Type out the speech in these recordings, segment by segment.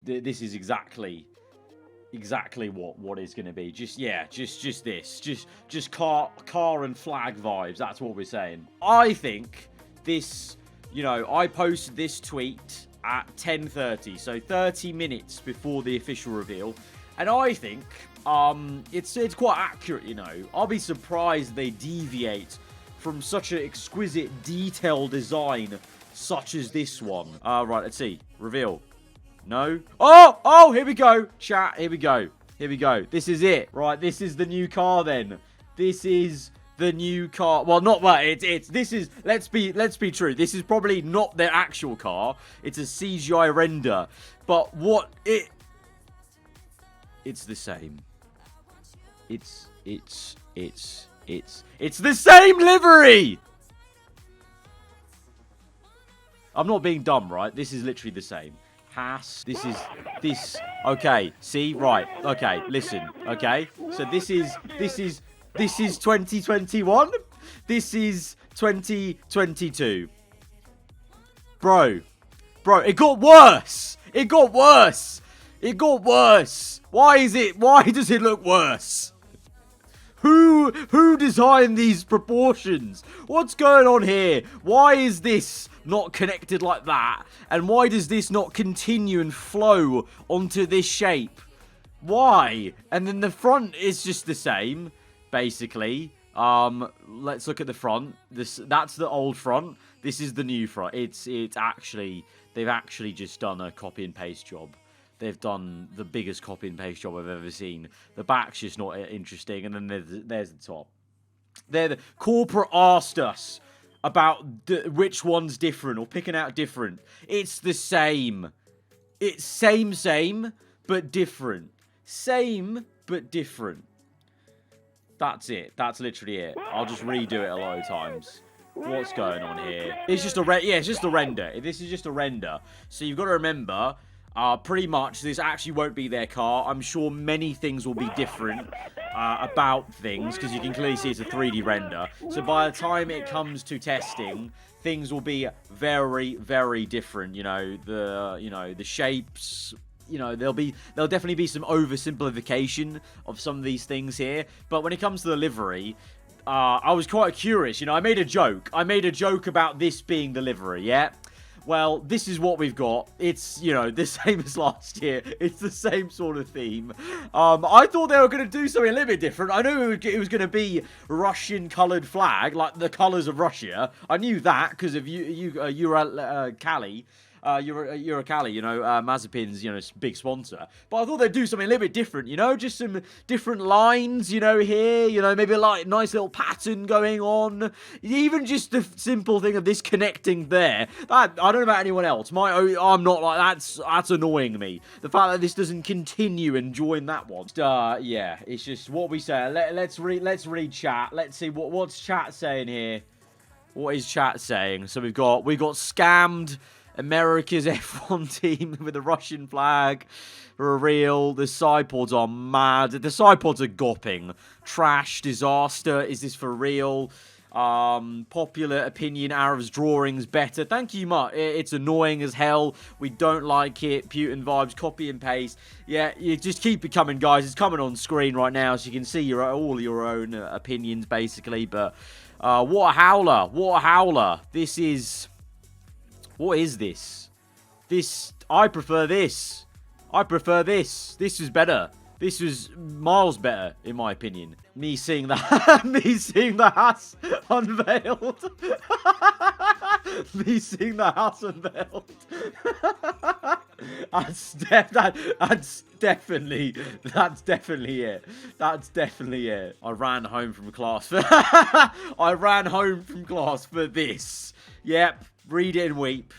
this is exactly what it's going to be. Just car and flag vibes. That's what we're saying. I think this, I posted this tweet at 10:30, so 30 minutes before the official reveal, and I think it's quite accurate. I'll be surprised they deviate from such an exquisite detail design such as this one. Right, let's see. Reveal. No. Oh, here we go. Chat, here we go. This is it. Right, this is the new car then. This is the new car. Well, not that. This is, let's be true. This is probably not their actual car. It's a CGI render. But it's the same. It's the same livery! I'm not being dumb, right? This is literally the same. Haas, okay, see, right, okay, listen, okay, so this is 2021, this is 2022, bro, it got worse, why does it look worse? Who designed these proportions? What's going on here? Why is this not connected like that? And why does this not continue and flow onto this shape? Why? And then the front is just the same, basically. Let's look at the front. That's the old front. This is the new front. They've actually just done a copy and paste job. They've done the biggest copy and paste job I've ever seen. The back's just not interesting, and then there's the top. The corporate asked us about which one's different, or picking out different. It's the same. It's same, but different. Same, but different. That's it. That's literally it. I'll just redo it a lot of times. What's going on here? It's just it's just a render. This is just a render. So you've got to remember, pretty much this actually won't be their car. I'm sure many things will be different about things, because you can clearly see it's a 3D render. So by the time it comes to testing, things will be very, very different. The shapes. There'll definitely be some oversimplification of some of these things here. But when it comes to the livery, I was quite curious. I made a joke. About this being the livery, yeah? Well, this is what we've got. It's, the same as last year. It's the same sort of theme. I thought they were going to do something a little bit different. I knew it was going to be Russian-coloured flag, like the colours of Russia. I knew that because of Cali. You're a Cali, Mazepin's, big sponsor. But I thought they'd do something a little bit different, just some different lines, here, maybe a nice little pattern going on. Even just the simple thing of this connecting there. I don't know about anyone else. I'm not like, that's annoying me. The fact that this doesn't continue and join that one. Yeah, it's just what we say. Let's read chat. Let's see what's chat saying here. What is chat saying? So we got scammed. America's F1 team with a Russian flag for real. The sidepods are mad. The sidepods are gopping. Trash. Disaster. Is this for real? Popular opinion. Aarava's drawings better. Thank you much. It's annoying as hell. We don't like it. Putin vibes. Copy and paste. Yeah, you just keep it coming, guys. It's coming on screen right now, so you can see all your own opinions, basically. But what a howler. What a howler. This is... What is this? I prefer this. This was better. This was miles better, in my opinion. Me seeing the Haas unveiled. That's definitely it. That's definitely it. I ran home from class for this. Yep. Read it and weep.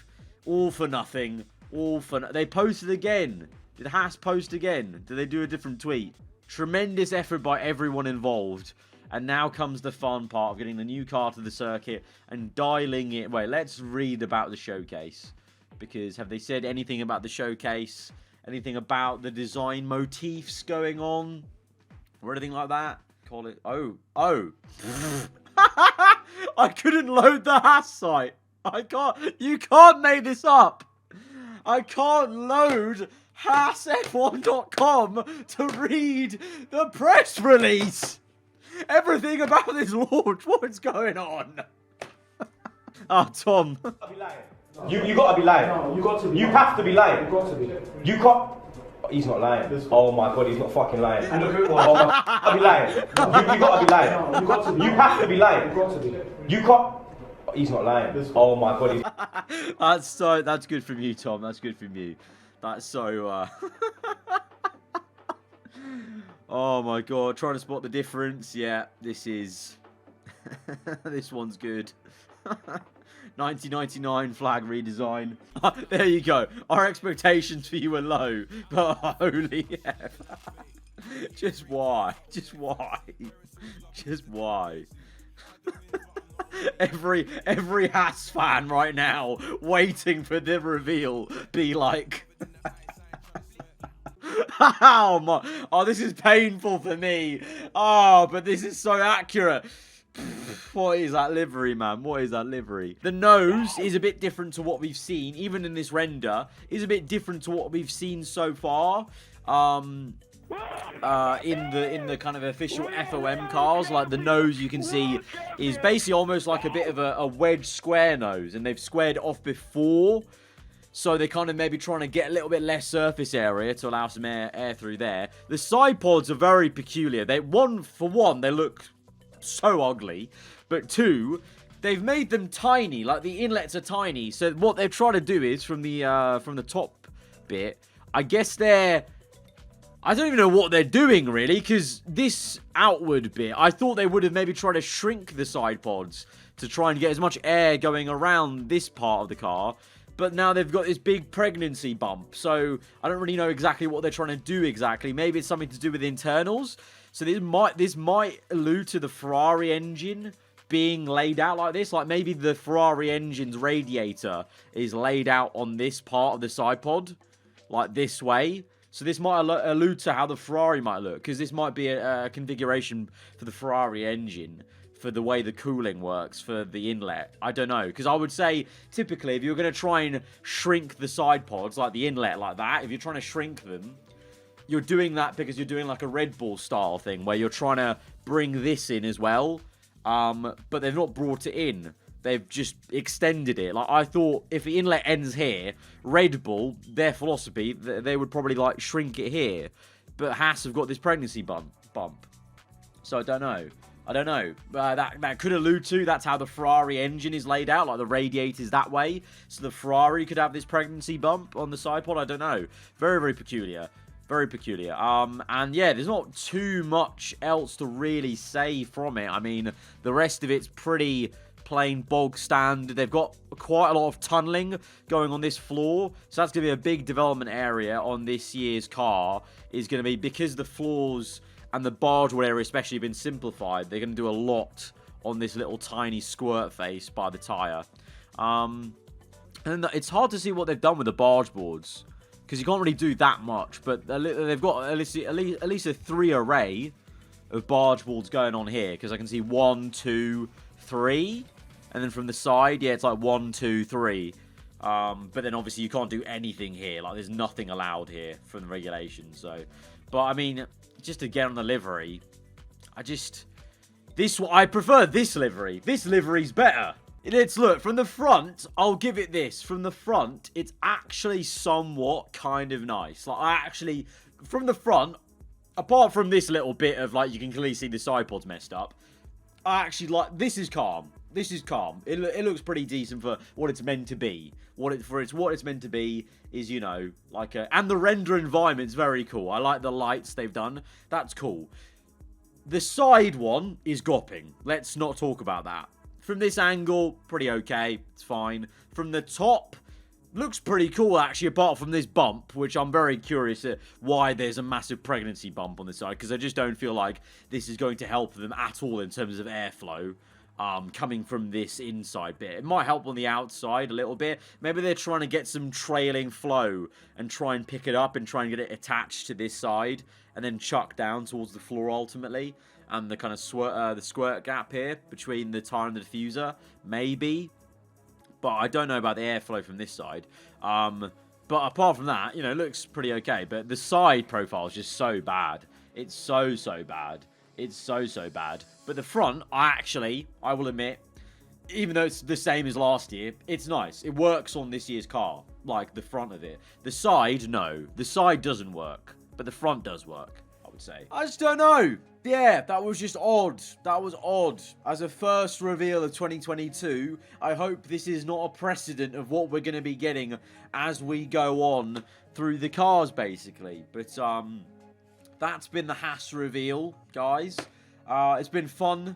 All for nothing. They posted again. Did Haas post again? Did they do a different tweet? Tremendous effort by everyone involved. And now comes the fun part of getting the new car to the circuit and dialing it. Wait, let's read about the showcase. Because have they said anything about the showcase? Anything about the design motifs going on? Or anything like that? Call it... Oh. I couldn't load the Haas site. You can't make this up. I can't load HaasF1.com to read the press release. Everything about this launch. What's going on? Oh, Tom. You gotta be lying. No, you got to be. You have to be lying. You got to be. You can't. He's not lying. Oh my god, he's not fucking lying. And look who Oh my, you gotta be lying. You gotta be lying. No, you got to be. You have to be lying. You got to be. You can't. He's not lying. Oh my god, he's... That's good from you, Tom. That's good from you. That's so Oh my god, trying to spot the difference. Yeah, this is this one's good. 1999 flag redesign. There you go. Our expectations for you are low, but holy F. Just why? Just why? Just why? Every Haas fan right now waiting for the reveal be like oh, this is painful for me. Oh, but this is so accurate. What is that livery, man? What is that livery? The nose is a bit different to what we've seen, even in this render, is a bit different to what we've seen so far. In the kind of official FOM cars, like the nose you can see is basically almost like a bit of a wedge square nose, and they've squared it off before. So they're kind of maybe trying to get a little bit less surface area to allow some air through there. The side pods are very peculiar. They for one, they look so ugly. But two, they've made them tiny. Like the inlets are tiny. So what they're trying to do is from the top bit, I guess I don't even know what they're doing really, because this outward bit, I thought they would have maybe tried to shrink the side pods to try and get as much air going around this part of the car. But now they've got this big pregnancy bump. So I don't really know exactly what they're trying to do exactly. Maybe it's something to do with internals. So this might allude to the Ferrari engine being laid out like this. Like maybe the Ferrari engine's radiator is laid out on this part of the side pod. Like this way. So this might allude to how the Ferrari might look. Because this might be a configuration for the Ferrari engine. For the way the cooling works for the inlet. I don't know. Because I would say, typically, if you're going to try and shrink the side pods, like the inlet like that, if you're trying to shrink them, you're doing that because you're doing like a Red Bull style thing, where you're trying to bring this in as well. But they've not brought it in. They've just extended it. Like, I thought if the inlet ends here, Red Bull, their philosophy, they would probably, like, shrink it here. But Haas have got this pregnancy bump. So I don't know. That could allude to that's how the Ferrari engine is laid out, like the radiator's that way. So the Ferrari could have this pregnancy bump on the side pod. I don't know. Very, very peculiar. Very peculiar. And yeah, there's not too much else to really say from it. I mean, the rest of it's pretty plain bog standard. They've got quite a lot of tunneling going on this floor. So that's going to be a big development area on this year's car. Is going to be because the floors and the barge area especially have been simplified. They're going to do a lot on this little tiny squirt face by the tyre. And it's hard to see what they've done with the barge boards, because you can't really do that much. But they've got at least a 3 array of barge boards going on here, because I can see 1, 2, 3. And then from the side, yeah, it's like 1, 2, 3. But then obviously you can't do anything here. Like there's nothing allowed here from the regulations. So, but I mean, just to get on the livery, I prefer this livery. This livery's better. Look, from the front, I'll give it this. From the front, it's actually somewhat kind of nice. Like, from the front, apart from this little bit of, like, you can clearly see the side pods messed up, I actually like, this is calm. This is calm. It looks pretty decent for what it's meant to be. What it's meant to be is, you know, like and the render environment's very cool. I like the lights they've done. That's cool. The side one is gopping. Let's not talk about that. From this angle, pretty okay. It's fine. From the top, looks pretty cool actually, apart from this bump, which I'm very curious at why there's a massive pregnancy bump on this side, because I just don't feel like this is going to help them at all in terms of airflow. Coming from this inside bit. It might help on the outside a little bit. Maybe they're trying to get some trailing flow and try and pick it up and try and get it attached to this side and then chuck down towards the floor ultimately. And the kind of squirt gap here between the tire and the diffuser. Maybe. But I don't know about the airflow from this side. But apart from that, you know, it looks pretty okay. But the side profile is just so bad. It's so bad. It's so bad. But the front, I will admit, even though it's the same as last year, it's nice. It works on this year's car, like the front of it. The side, no. The side doesn't work, but the front does work, I would say. I just don't know. Yeah, that was just odd. That was odd. As a first reveal of 2022, I hope this is not a precedent of what we're going to be getting as we go on through the cars, basically. But, that's been the Haas reveal, guys. It's been fun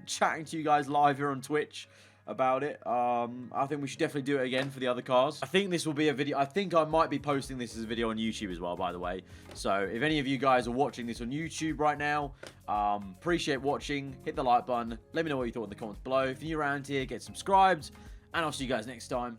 chatting to you guys live here on Twitch about it. I think we should definitely do it again for the other cars. I think this will be a video. I think I might be posting this as a video on YouTube as well, by the way. So if any of you guys are watching this on YouTube right now, appreciate watching. Hit the like button. Let me know what you thought in the comments below. If you're new around here, get subscribed. And I'll see you guys next time.